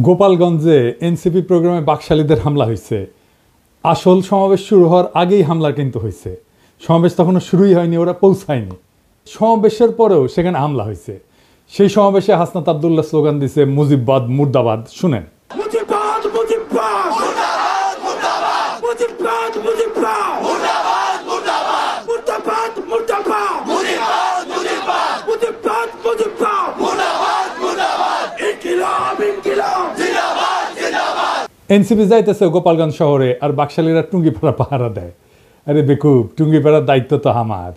গোপালগঞ্জে এনসিপি প্রোগ্রামে বাকশালীদের হামলা হয়েছে। আসল সমাবেশ শুরু হওয়ার আগেই হামলা কিন্তু হয়েছে। সমাবেশ তখনও শুরুই হয়নি, ওরা পৌঁছায়নি। সমাবেশের পরেও সেখানে হামলা হয়েছে। সেই সমাবেশে হাসনাত আব্দুল্লাহ স্লোগান দিছে মুজিববাদ মুর্দাবাদ। শুনেন। এনসিপি যাইতেছে গোপালগঞ্জ শহরে, আর বাকশালীরা টুঙ্গিপাড়া পাহারা দেয়। আরে বেকুব, টুঙ্গিপাড়ার দায়িত্ব তো আমার।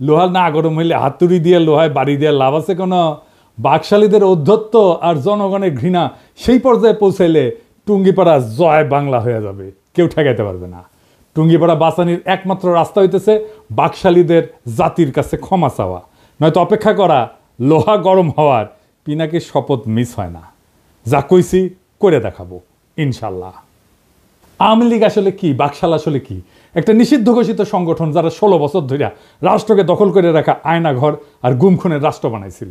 লোহা না গরম হইলে হাতুড়ি দিয়ে লোহায় বাড়ি দিয়ে লাভ আছে কোনো? বাকশালীদের ঔদ্ধত্য আর জনগণের ঘৃণা সেই পর্যায়ে পৌঁছাইলে টুঙ্গিপাড়া জয় বাংলা হয়ে যাবে, কেউ ঠেকাইতে পারবে না। টুঙ্গিপাড়া বাঁচানির একমাত্র রাস্তা হইতেছে বাকশালীদের জাতির কাছে ক্ষমা চাওয়া, নয়তো অপেক্ষা করা লোহা গরম হওয়ার। পিনাকির শপথ মিস হয় না, যা কইছি করে দেখাবো ইনশাল্লাহ। আওয়ামী লীগ আসলে কি, বাকশাল আসলে কি? একটা নিষিদ্ধ ঘোষিত সংগঠন যারা 16 বছর ধরে রাষ্ট্রকে দখল করে রাখা আয়নাঘর আর গুমখুনের রাষ্ট্র বানাইছিল।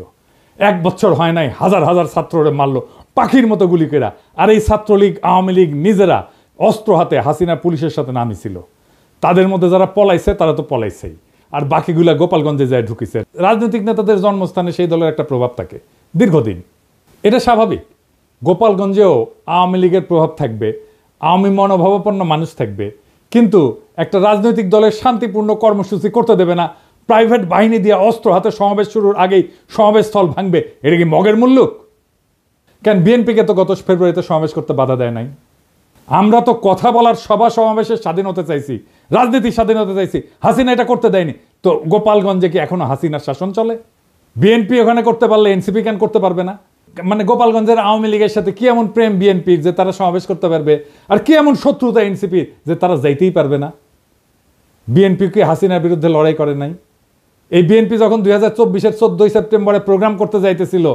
1 বছর হয় নাই হাজার হাজার ছাত্ররে মারলো পাখির মতো গুলি কেরা। আর এই ছাত্রলীগ আওয়ামী লীগ নিজেরা অস্ত্র হাতে হাসিনা পুলিশের সাথে নামিছিল। তাদের মধ্যে যারা পলাইছে তারা তো পলাইছেই, আর বাকিগুলা গোপালগঞ্জে যায় ঢুকিছে। রাজনৈতিক নেতাদের জন্মস্থানে সেই দলের একটা প্রভাব থাকে দীর্ঘদিন, এটা স্বাভাবিক। গোপালগঞ্জেও আওয়ামী লীগের প্রভাব থাকবে, আওয়ামী মনোভাবাপন্ন মানুষ থাকবে, কিন্তু একটা রাজনৈতিক দলের শান্তিপূর্ণ কর্মসূচি করতে দেবে না। প্রাইভেট বাহিনী দিয়ে অস্ত্র হাতে সমাবেশ শুরুর আগেই সমাবেশ স্থল ভাঙবে, এটা কি মগের মুল্লুক? কেন বিএনপিকে তো গত ফেব্রুয়ারিতে সমাবেশ করতে বাধা দেয় নাই? আমরা তো কথা বলার সভা সমাবেশের স্বাধীনতা চাইছি, রাজনীতির স্বাধীনতা চাইছি, হাসিনা এটা করতে দেয়নি। তো গোপালগঞ্জে কি এখনো হাসিনার শাসন চলে? বিএনপি ওখানে করতে পারলে এনসিপি কেন করতে পারবে না? মানে গোপালগঞ্জের আওয়ামী লীগের সাথে কি এমন প্রেম বিএনপির যে তারা সমাবেশ করতে পারবে, আর কি এমন শত্রুতা এনসিপির যে তারা যাইতেই পারবে না? বিএনপি কি হাসিনার বিরুদ্ধে লড়াই করে নাই? এই বিএনপি যখন 2024-এর 14 সেপ্টেম্বরে প্রোগ্রাম করতে যাইতেছিল,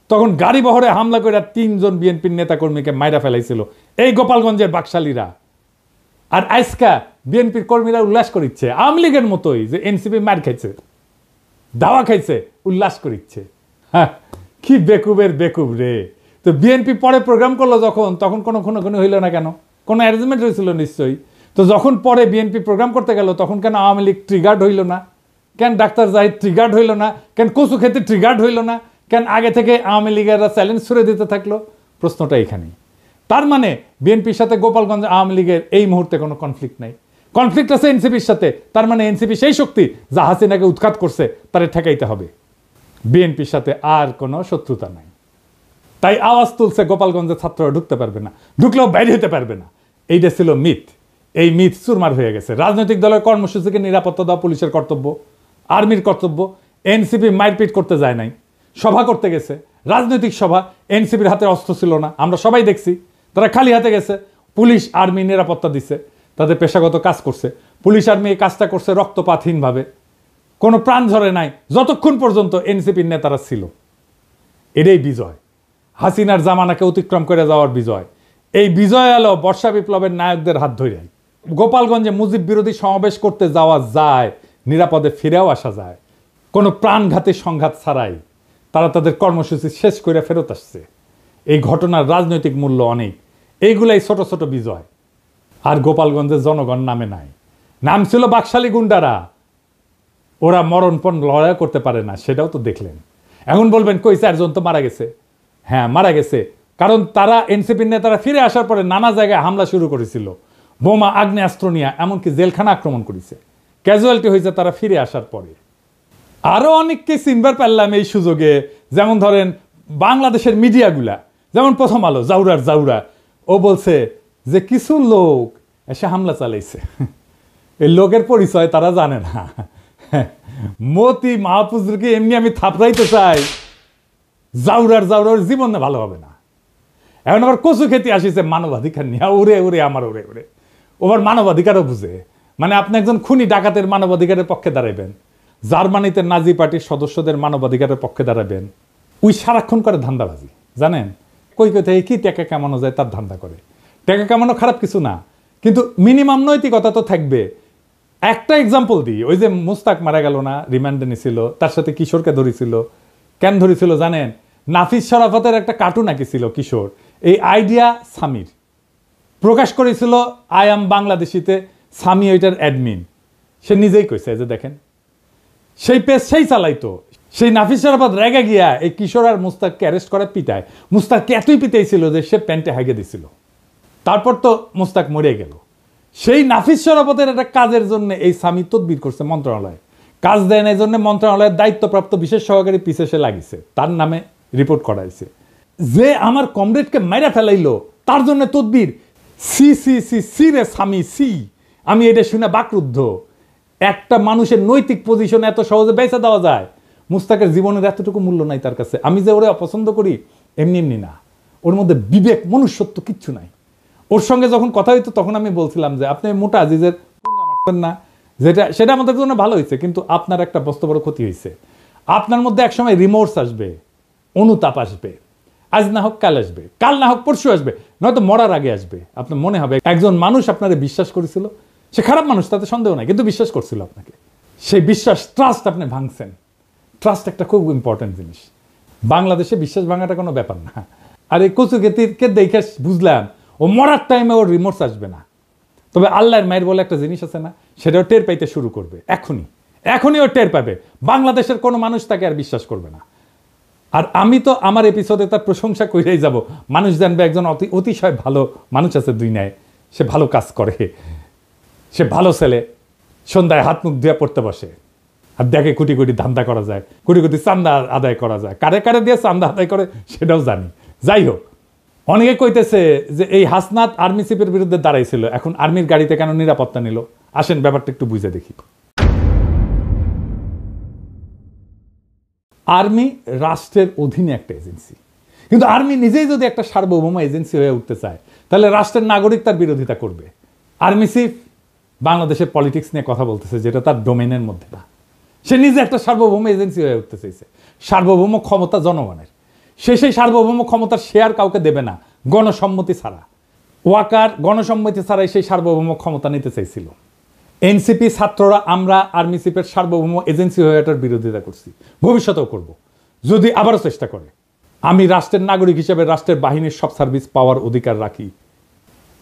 তখন গাড়ি বহরে হামলা করে 3 জন বিএনপির নেতাকর্মীকে মাইরা ফেলাইছিল এই গোপালগঞ্জের বাকশালীরা। আর আজকা বিএনপির কর্মীরা উল্লাস করিচ্ছে আওয়ামী লীগের মতোই, যে এনসিপি মার খাইছে, দাওয়া খাইছে, উল্লাস করিচ্ছে। হ্যাঁ, কি বেকুবের বেকুব রে। তো বিএনপি পরে প্রোগ্রাম করলো যখন, তখন কোনো হইল না কেন? কোনো অ্যারেঞ্জমেন্ট হয়েছিল নিশ্চয়ই। তো যখন পরে বিএনপি প্রোগ্রাম করতে গেল, তখন কেন আওয়ামী লীগ ট্রিগার্ড হইল না? কেন ডাক্তার জাহিদ ট্রিগার্ড হইল না? কেন কচু খেতে ট্রিগার্ড হইল না? কেন আগে থেকে আওয়ামী লীগেরা চ্যালেঞ্জ ছুড়ে দিতে থাকলো? প্রশ্নটা এখানেই। তার মানে বিএনপির সাথে গোপালগঞ্জ আওয়ামী লীগের এই মুহূর্তে কোনো কনফ্লিক্ট নাই, কনফ্লিক্ট আছে এনসিপির সাথে। তার মানে এনসিপি সেই শক্তি যা হাসিনাকে উৎখাত করছে, তারে ঠেকাইতে হবে। বিএনপির সাথে আর কোনো শত্রুতা নাই। তাই আওয়াজ তুলছে গোপালগঞ্জের ছাত্ররা ঢুকতে পারবে না, ঢুকলেও বাইরে হতে পারবে না। এইটা ছিল মিথ। এই মিথ চুরমার হয়ে গেছে। রাজনৈতিক দলের কর্মসূচিকে নিরাপত্তা দেওয়া পুলিশের কর্তব্য, আর্মির কর্তব্য। এনসিপি মারপিট করতে যায় নাই, সভা করতে গেছে, রাজনৈতিক সভা। এনসিপির হাতে অস্ত্র ছিল না, আমরা সবাই দেখছি। তারা খালি হাতে গেছে, পুলিশ আর্মি নিরাপত্তা দিচ্ছে, তাদের পেশাগত কাজ করছে। পুলিশ আর্মি এই কাজটা করছে রক্তপাতহীনভাবে, কোনো প্রাণ ঝরে নাই, যতক্ষণ পর্যন্ত এনসিপির নেতারা ছিল। এটাই বিজয়, হাসিনার জামানাকে অতিক্রম করে যাওয়ার বিজয়। এই বিজয় এলো বর্ষা বিপ্লবের নায়কদের হাত ধরে। গোপালগঞ্জে মুজিব বিরোধী সমাবেশ করতে যাওয়া যায়, নিরাপদে ফিরেও আসা যায়, কোনো প্রাণঘাতী সংঘাত ছাড়াই। তারা তাদের কর্মসূচি শেষ করে ফেরত আসছে। এই ঘটনার রাজনৈতিক মূল্য অনেক। এইগুলাই ছোট ছোট বিজয়। আর গোপালগঞ্জের জনগণ নামে নাই, নাম ছিল বাকশালী গুন্ডারা। ওরা মরণপণ লড়াই করতে পারে না, সেটাও তো দেখলেন। এখন বলবেন কই 4 জন তো মারা গেছে। হ্যাঁ, মারা গেছে, কারণ তারা এনসিপির নেতারা ফিরে আসার পরে নানা জায়গায় হামলা শুরু করেছিল, বোমা আগ্নেয়াস্ত্র নিয়ে, এমনকি জেলখানা আক্রমণ করেছে। ক্যাজুয়ালিটি হয়েছে তারা ফিরে আসার পরে। আরও অনেককে চিনবার পারলাম এই সুযোগে। যেমন ধরেন বাংলাদেশের মিডিয়াগুলা, যেমন প্রথম আলো, জাউরা, ও বলছে যে কিছু লোক এসে হামলা চালাইছে। এই লোকের পরিচয় তারা জানে না। মতি মাহফুজকে এমনি আমি থাপড়াইতে চাই, জাউরার জীবন ভালো হবে না। এখন আবার কচু খেতে আসিছে মানবাধিকার নিয়ে, ওরে আমার ওরে। ওবার মানবাধিকারও বুঝে। মানে আপনি একজন খুনি ডাকাতের মানবাধিকারের পক্ষে দাঁড়াইবেন, জার্মানিতে নাজি পার্টির সদস্যদের মানবাধিকারের পক্ষে দাঁড়াবেন, ওই সারাক্ষণ করে ধান্দাবাজি, জানেন? কই থেকে কি টাকা কামানো যায় তার ধান্দা করে। টাকা কামানো খারাপ কিছু না, কিন্তু মিনিমাম নৈতিকতা তো থাকবে। একটা এক্সাম্পল দিই, ওই যে মুস্তাক মারা গেল না, রিমান্ডে নিছিল, তার সাথে কিশোরকে ধরেছিল। কেন ধরেছিল জানেন? নাফিস শরাফতের একটা কার্টুন আঁকিছিল কিশোর, এই আইডিয়া সামির প্রকাশ করেছিল আই এম বাংলাদেশিতে, সামি ওইটার অ্যাডমিন, সে নিজেই কইছে যে দেখেন সেই পেজ সেই চালাইতো। সেই নাফিস শরাফত রেগে গিয়া এই কিশোর আর মুস্তাককে অ্যারেস্ট করে পিটায়। মুস্তাককে এতই পিটাইছিল যে সে প্যান্টে হাগে দিছিল। তারপর তো মুস্তাক মরে গেল। সেই নাফিস শরাফতের একটা কাজের জন্য এই সামি তদবির করছে মন্ত্রণালয়ে, কাজ দেয় না, এই জন্য মন্ত্রণালয়ের দায়িত্বপ্রাপ্ত বিশেষ সহকারী পিছে সে লাগিছে, তার নামে রিপোর্ট করাইছে। যে আমার কমরেডকে মাইরা ফেলাইলো তার জন্য তদবির। সি সি সি সি রে সামি সি। আমি এটা শুনে বাকরুদ্ধ। একটা মানুষের নৈতিক পজিশন এত সহজে বেঁচে দেওয়া যায়? মুস্তাকের জীবনের এতটুকু মূল্য নাই তার কাছে। আমি যে ওরে অপছন্দ করি এমনি এমনি না, ওর মধ্যে বিবেক মনুষ্যত্ব কিচ্ছু নাই। ওর সঙ্গে যখন কথা হইতো তখন আমি বলছিলাম যে আপনি মোটা আজিজের মারছেন না, সেটা আমাদের জন্য ভালো হয়েছে, কিন্তু আপনার একটা বস্তু বড় ক্ষতি হয়েছে। আপনার মধ্যে একসময় রিমোর্স আসবে, অনুতাপ আসবে, আজ না হোক কাল আসবে, কাল না হোক পরশু আসবে, নয়তো মরার আগে আসবে। আপনার মনে হবে একজন মানুষ আপনারে বিশ্বাস করেছিল, সে খারাপ মানুষ তাতে সন্দেহ নাই, কিন্তু বিশ্বাস করছিল আপনাকে। সেই বিশ্বাস, ট্রাস্ট আপনি ভাঙছেন। ট্রাস্ট একটা খুব ইম্পর্টেন্ট জিনিস। বাংলাদেশে বিশ্বাস ভাঙাটা কোনো ব্যাপার না। আর এই কচুকেতিকে দেখে বুঝলাম ও মরার টাইমে ওর রিমোর্স আসবে না। তবে আল্লাহর মায়ের বলে একটা জিনিস আছে না, সেটাও টের পাইতে শুরু করবে এখনই ও টের পাবে। বাংলাদেশের কোনো মানুষ তাকে আর বিশ্বাস করবে না। আর আমি তো আমার এপিসোডে তার প্রশংসা করেই যাব। মানুষ জানবে একজন অতিশয় ভালো মানুষ আছে দুনিয়ায়, সে ভালো কাজ করে, সে ভালো ছেলে, সন্ধ্যায় হাত মুখ ধুয়ে পড়তে বসে, আর দেখে কোটি কোটি ধান্দা করা যায়, কোটি কোটি চান্দা আদায় করা যায়। কারে কারে দিয়ে চান্দা আদায় করে সেটাও জানি। যাই হোক, অনেকে কইতেছে যে এই হাসনাত আর্মি চিফের বিরুদ্ধে দাঁড়াইছিল, এখন আর্মির গাড়িতে কেন নিরাপত্তা নিল? আসেন ব্যাপারটা একটু বুঝে দেখি। আর্মি রাষ্ট্রের অধীনে একটা এজেন্সি, কিন্তু আর্মি নিজেই যদি একটা সার্বভৌম এজেন্সি হয়ে উঠতে চায় তাহলে রাষ্ট্রের নাগরিক তার বিরোধিতা করবে। আর্মি চিফ বাংলাদেশের পলিটিক্স নিয়ে কথা বলতেছে, যেটা তার ডোমেনের মধ্যে না। সে নিজে একটা সার্বভৌম এজেন্সি হয়ে উঠতে চাইছে। সার্বভৌম ক্ষমতা জনগণের, সেই সার্বভৌম ক্ষমতার শেয়ার কাউকে দেবে না গণসম্মতি ছাড়া। ওয়াকার গণসম্মতি ছাড়াই সেই সার্বভৌম ক্ষমতা নিতে চাইছিল। এনসিপি ছাত্ররা আমরা আর্মি চিফের সার্বভৌম এজেন্সি হয়ে এটার বিরোধিতা করছি, ভবিষ্যতেও করব যদি আবারও চেষ্টা করে। আমি রাষ্ট্রের নাগরিক হিসেবে রাষ্ট্রের বাহিনীর সব সার্ভিস পাওয়ার অধিকার রাখি।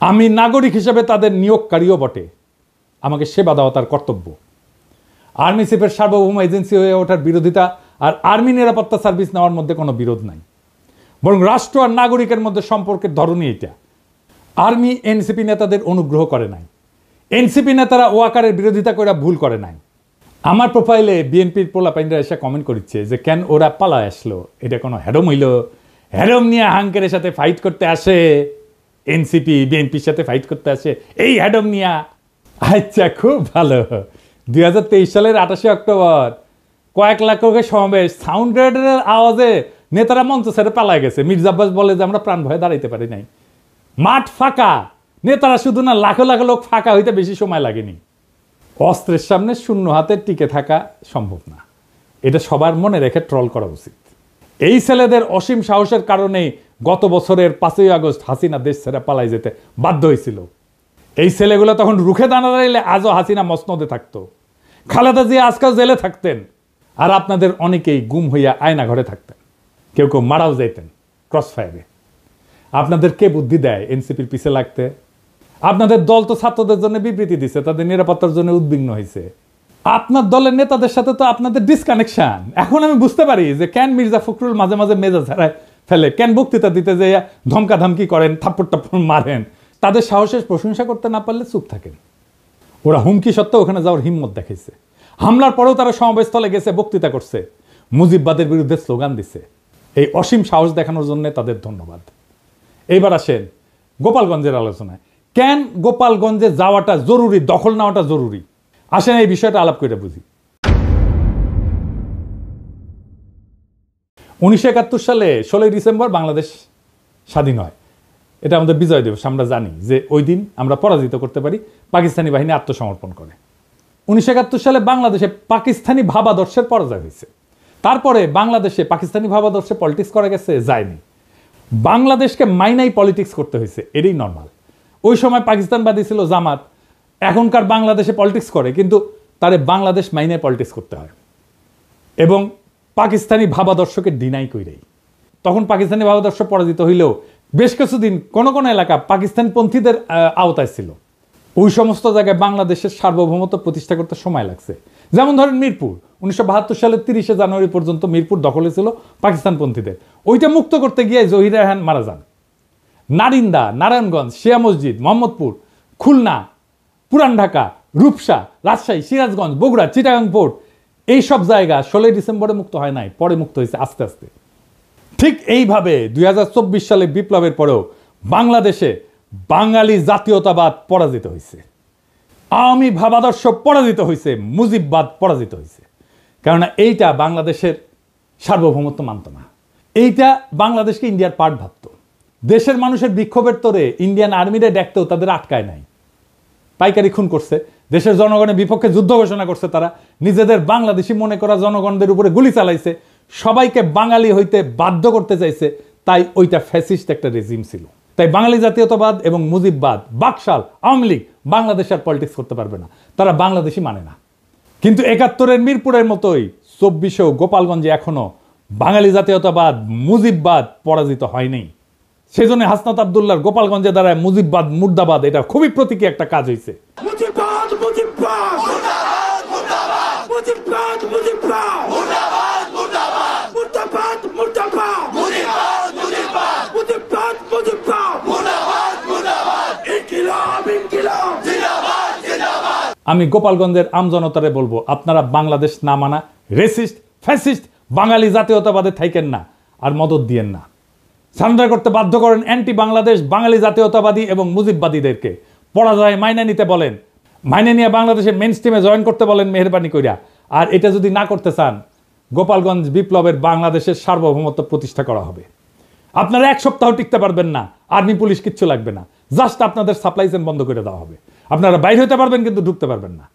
আমি নাগরিক হিসেবে তাদের নিয়োগকারীও বটে, আমাকে সেবা দেওয়া তার কর্তব্য। আর্মি চিফের সার্বভৌম এজেন্সি হয়ে ওঠার বিরোধিতা আর আর্মি নিরাপত্তা সার্ভিস নেওয়ার মধ্যে কোনো বিরোধ নাই, বরং রাষ্ট্র আর নাগরিকের মধ্যে সম্পর্কের ধরনই এটা। আর্মি এনসিপি নেতাদের অনুগ্রহ করে নাই, এনসিপি নেতারা ওয়াকারের বিরোধিতা করে ভুল করে নাই। আমার প্রোফাইলে বিএনপির পোলাপাইনরা এসে কমেন্ট করছে যে কেন ওরা পালায় আসলো, এটা কোনো হ্যাডম হইল? হ্যাডম নিয়ে হাঙ্কের সাথে ফাইট করতে আসে এনসিপি, বিএনপির সাথে ফাইট করতে আসে এই হ্যাডম নিয়া। আচ্ছা, খুব ভালো। 2023 সালের 28 অক্টোবর কয়েক লাখ লোকের সমাবেশ, সাউন্ড গ্রেডের আওয়াজে নেতারা মঞ্চ ছেড়ে পালায় গেছে। মির্জা আব্বাস বলে যে আমরা প্রাণ ভয়ে দাঁড়াইতে পারি নাই। মাঠ ফাঁকা, নেতারা শুধু না, লাখো লাখো লোক ফাঁকা হইতে বেশি সময় লাগেনি। অস্ত্রের সামনে শূন্য হাতে টিকে থাকা সম্ভব না, এটা সবার মনে রেখে ট্রল করা উচিত। এই ছেলেদের অসীম সাহসের কারণে গত বছরের 5ই আগস্ট হাসিনা দেশ ছেড়ে পালাই যেতে বাধ্য হয়েছিল। এই ছেলেগুলো তখন রুখে দাঁড়াইলে আজও হাসিনা মসনদে থাকতো, খালেদা জিয়া আজকাল জেলে থাকতেন, আর আপনাদের অনেকেই গুম হইয়া আয়না ঘরে থাকতেন, কেউ কেউ মারাও যাইতেন ক্রস ফায়ারে। আপনাদের কে বুদ্ধি দেয় এনসিপির পিছে লাগতে? আপনাদের দল তো ছাত্রদের জন্য বিবৃতি দিছে, তাদের নিরাপত্তার জন্য উদ্বিগ্ন হয়েছে। আপনার দলের নেতাদের সাথে তো আপনাদের ডিসকানেকশন। এখন আমি বুঝতে পারি যে কেন মির্জা ফখরুল মাঝে মাঝে মেজাজ হারায় ফেলে, কেন বক্তৃতা দিতে যে ধমকা ধমকি করেন, থাপ্পড় টাপ্পড় মারেন। তাদের সাহসের প্রশংসা করতে না পারলে চুপ থাকেন। ওরা হুমকি সত্ত্বেও ওখানে যাওয়ার হিম্মত দেখাইছে। হামলার পরেও তারা সমাবেশস্থলে গেছে, বক্তৃতা করছে, মুজিববাদের বিরুদ্ধে স্লোগান দিছে। এই অসীম সাহস দেখানোর জন্য তাদের ধন্যবাদ। এইবার আসেন গোপালগঞ্জের আলোচনায়। কেন গোপালগঞ্জে যাওয়াটা জরুরি, দখল নেওয়াটা জরুরি? আসেন এই বিষয়টা আলাপ করে বুঝি। 1971 সালে 16ই ডিসেম্বর বাংলাদেশ স্বাধীন হয়। এটা আমাদের বিজয় দিবস। আমরা জানি যে ওই দিন আমরা পরাজিত করতে পারি, পাকিস্তানি বাহিনী আত্মসমর্পণ করে। 1971 সালে বাংলাদেশে পাকিস্তানি ভাবাদর্শের পরাজয় হয়েছে। তারপরে বাংলাদেশে পাকিস্তানি ভাবাদর্শে পলিটিক্স করা গেছে, যায়নি। বাংলাদেশকে মাইনাই পলিটিক্স করতে হয়েছে, এটাই নর্মাল। ওই সময় পাকিস্তানবাদী ছিল জামাত, এখনকার বাংলাদেশে পলিটিক্স করে, কিন্তু তারে বাংলাদেশ মাইনাই পলিটিক্স করতে হয় এবং পাকিস্তানি ভাবাদর্শকে ডিনাই কইরাই। তখন পাকিস্তানি ভাবাদর্শ পরাজিত হইলেও বেশ কিছুদিন কোন কোন এলাকা পাকিস্তানপন্থীদের আওতায় ছিল। ওই সমস্ত জায়গায় বাংলাদেশের সার্বভৌমত্ব প্রতিষ্ঠা করতে সময় লাগছে। যেমন ধরেন মিরপুর 1972 সালের 30শে জানুয়ারি পর্যন্ত মিরপুর দখলে ছিল পাকিস্তানপন্থীদের। ওইটা মুক্ত করতে গিয়ে জহির রায়হান মারা যান। নারিন্দা, নারায়ণগঞ্জ, শিয়া মসজিদ, মোহাম্মদপুর, খুলনা, পুরান ঢাকা, রূপসা, রাজশাহী, সিরাজগঞ্জ, বগুড়া, চিটাগাং পোর্ট, এইসব জায়গা 16 ডিসেম্বরে মুক্ত হয় নাই, পরে মুক্ত হয়েছে আস্তে আস্তে। ঠিক এইভাবে 2024 সালে বিপ্লবের পরেও বাংলাদেশে বাঙালি জাতীয়তাবাদ পরাজিত হয়েছে, আওয়ামী ভাবাদর্শ পরাজিত হয়েছে, মুজিববাদ পরাজিত হয়েছে। কেননা এইটা বাংলাদেশের সার্বভৌমত্ব মানত না, এইটা বাংলাদেশকে ইন্ডিয়ার পার্ট ভাবত। দেশের মানুষের বিক্ষোভের তোরে ইন্ডিয়ান আর্মিরে ডাকতেও তাদের আটকায় নাই, পাইকারি খুন করছে, দেশের জনগণের বিপক্ষে যুদ্ধ ঘোষণা করছে, তারা নিজেদের বাংলাদেশি মনে করা জনগণদের উপরে গুলি চালাইছে, সবাইকে বাঙালি হইতে বাধ্য করতে চাইছে। তাই ওইটা ফ্যাসিস্ট একটা রেজিম ছিল। তাই বাঙালি জাতীয়তাবাদ এবং মুজিববাদ, বাকশাল, আওয়ামী লীগ বাংলাদেশের পলিটিক্স করতে পারবে না, তারা বাংলাদেশি মানে না। কিন্তু 71-এর মিরপুরের মতোই 24-এও গোপালগঞ্জে এখনো বাঙালি জাতীয়তাবাদ, মুজিববাদ পরাজিত হয়নি। সেজন্য হাসনাত আব্দুল্লাহর গোপালগঞ্জে দাঁড়ায় মুজিববাদ মুর্দাবাদ, এটা খুবই প্রতীকী একটা কাজ হয়েছে। আমি গোপালগঞ্জের আমজনতারে বলবো, আপনারা বাংলাদেশ না মানা রেসিস্ট, ফ্যাসিস্ট বাঙালি জাতীয়তাবাদে থাকেন না, আর মদত দিয়েন না। সারেন্ডার করতে বাধ্য করেন অ্যান্টি বাংলাদেশ বাঙালি জাতীয়তাবাদী এবং মুজিববাদীদেরকে। পরাজয় মাইনে নিতে বলেন, মাইনে নিয়ে বাংলাদেশের মেইন স্ট্রিমে জয়েন করতে বলেন মেহেরবানি কইরা। আর এটা যদি না করতে চান, গোপালগঞ্জ বিপ্লবের বাংলাদেশের সার্বভৌমত্ব প্রতিষ্ঠা করা হবে। আপনারা এক সপ্তাহ টিকতে পারবেন না, আর্মি পুলিশ কিচ্ছু লাগবে না, জাস্ট আপনাদের সাপ্লাই চেইন বন্ধ করে দেওয়া হবে। আপনারা বাইরে হতে পারবেন কিন্তু ঢুকতে পারবেন না।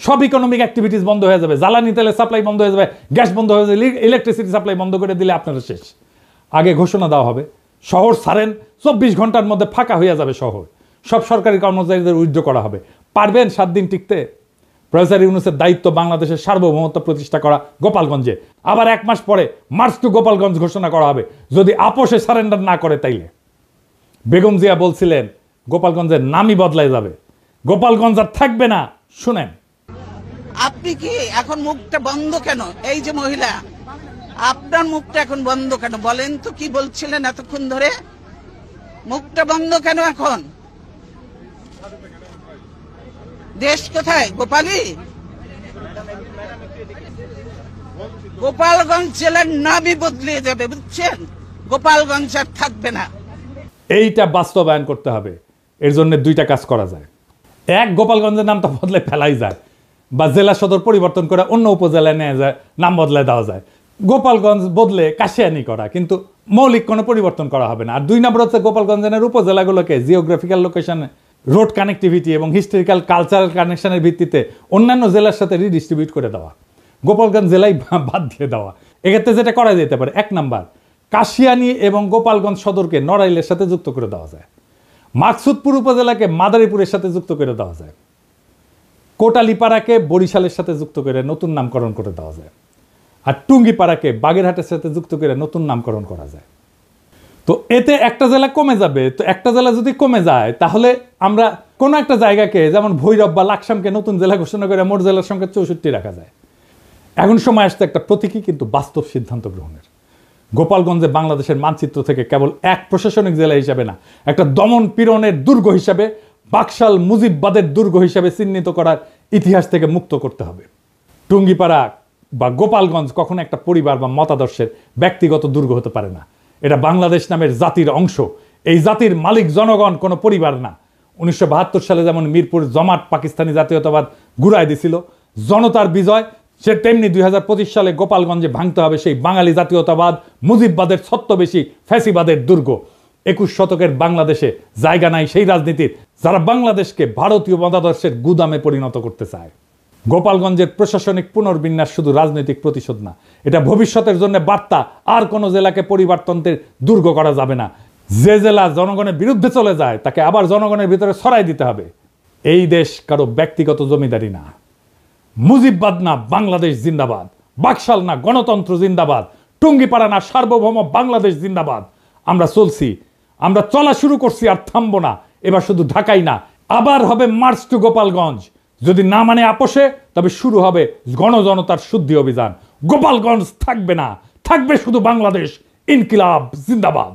সব ইকোনমিক অ্যাক্টিভিটিস বন্ধ হয়ে যাবে, জ্বালানি তেলের সাপ্লাই বন্ধ হয়ে যাবে, গ্যাস বন্ধ হয়ে যাবে, ইলেকট্রিসিটি সাপ্লাই বন্ধ করে দিলে আপনারা শেষ। আগে ঘোষণা দেওয়া হবে, শহর ছাড়েন, 24 ঘন্টার মধ্যে ফাঁকা হয়ে যাবে শহর, সব সরকারি কর্মচারীদের উইথড্র করা হবে। পারবেন 7 দিন টিকতে? প্রফেসর ইউনূসের দায়িত্ব বাংলাদেশের সার্বভৌমত্ব প্রতিষ্ঠা করা গোপালগঞ্জে। আবার 1 মাস পরে মার্চ টু গোপালগঞ্জ ঘোষণা করা হবে, যদি আপোষে সারেন্ডার না করে তাইলে। বেগম জিয়া বলছিলেন গোপালগঞ্জের নামই বদলায় যাবে, গোপালগঞ্জ আর থাকবে না। শুনেন, আপনি কি এখন মুখটা বন্ধ কেন? এই যে মহিলা, আপনার মুখটা এখন বন্ধ কেন বলেন তো? কি বলছিলেন এতক্ষণ ধরে? মুখটা বন্ধ কেন এখন? দেশ কোথায়? গোপালী? গোপালগঞ্জ জেলার নামই বদলে যাবে, বুঝছেন? গোপালগঞ্জ আর থাকবে না। এইটা বাস্তবায়ন করতে হবে। এর জন্য 2টা কাজ করা যায়। এক, গোপালগঞ্জের নামটা বদলে ফেলাই যায়, বা জেলা সদর পরিবর্তন করে অন্য উপজেলায় নেওয়া যায়, নাম বদলায় দেওয়া যায়। গোপালগঞ্জ বদলে কাশিয়ানি করা, কিন্তু মৌলিক কোনো পরিবর্তন করা হবে না। আর 2 নম্বর হচ্ছে গোপালগঞ্জের উপজেলাগুলোকে জিওগ্রাফিক্যাল লোকেশন, রোড কানেক্টিভিটি এবং হিস্টোরিক্যাল কালচারাল কানেকশনের ভিত্তিতে অন্যান্য জেলার সাথে রিডিস্ট্রিবিউট করে দেওয়া, গোপালগঞ্জ জেলায় বাদ দিয়ে দেওয়া। এক্ষেত্রে যেটা করা যেতে পারে, 1 নাম্বার, কাশিয়ানি এবং গোপালগঞ্জ সদরকে নড়াইলের সাথে যুক্ত করে দেওয়া যায়, মাকসুদপুর উপজেলাকে মাদারীপুরের সাথে যুক্ত করে দেওয়া যায়, কোটালীপাড়াকে বরিশালের সাথে যুক্ত করে নতুন নামকরণ করে দেওয়া যায়, আর টুঙ্গিপাড়াকে বাগেরহাটের সাথে যুক্ত করে নতুন নামকরণ করা যায়। তো এতে একটা জেলা কমে যাবে। তো একটা জেলা যদি কমে যায়, তাহলে আমরা কোনো একটা জায়গাকে, যেমন ভৈরব বা লাকসামকে নতুন জেলা ঘোষণা করে মোট জেলার সংখ্যা 64 রাখা যায়। এখন সময় আসছে একটা প্রতীকী কিন্তু বাস্তব সিদ্ধান্ত গ্রহণের। গোপালগঞ্জে বাংলাদেশের মানচিত্র থেকে কেবল এক প্রশাসনিক জেলা হিসাবে না, একটা দমন পীড়নের দুর্গ হিসাবে, বাকশাল মুজিববাদের দুর্গ হিসাবে চিহ্নিত করার ইতিহাস থেকে মুক্ত করতে হবে। টুঙ্গিপাড়া বা গোপালগঞ্জ কখনো একটা পরিবার বা মতাদর্শের ব্যক্তিগত দুর্গ হতে পারে না। এটা বাংলাদেশ নামের জাতির অংশ। এই জাতির মালিক জনগণ, কোনো পরিবার না। 1972 সালে যেমন মিরপুর জমাট পাকিস্তানি জাতীয়তাবাদ গুড়ায় দিছিল, জনতার বিজয়, সে তেমনি 2025 সালে গোপালগঞ্জে ভাঙতে হবে সেই বাঙালি জাতীয়তাবাদ, মুজিববাদের ছত্রবেশী ফ্যাসিবাদের দুর্গ। 21 শতকের বাংলাদেশে জায়গা নাই সেই রাজনীতির, যারা বাংলাদেশকে ভারতীয় মতাদর্শের গুদামে পরিণত করতে চায়। গোপালগঞ্জের প্রশাসনিক পুনর্বিন্যাস শুধু রাজনৈতিক প্রতিশোধ না, এটা ভবিষ্যতের জন্য বার্তা। আর কোনো জেলাকে পরিবর্তনের দুর্গ করা যাবে না। যে জেলা জনগণের বিরুদ্ধে চলে যায় তাকে আবার জনগণের ভিতরে ছড়াই দিতে হবে। এই দেশ কারো ব্যক্তিগত জমিদারি না। মুজিববাদ না বাংলাদেশ জিন্দাবাদ, বাকশাল না গণতন্ত্র জিন্দাবাদ, টুঙ্গিপাড়া না সার্বভৌম বাংলাদেশ জিন্দাবাদ। আমরা চলছি, আমরা চলা শুরু করছি, আর থামবো না। এবার শুধু ঢাকাই না, আবার হবে মার্চ টু গোপালগঞ্জ। যদি না মানে আপোষে, তবে শুরু হবে গণজনতার শুদ্ধি অভিযান। গোপালগঞ্জ থাকবে না, থাকবে শুধু বাংলাদেশ। ইনকিলাব জিন্দাবাদ।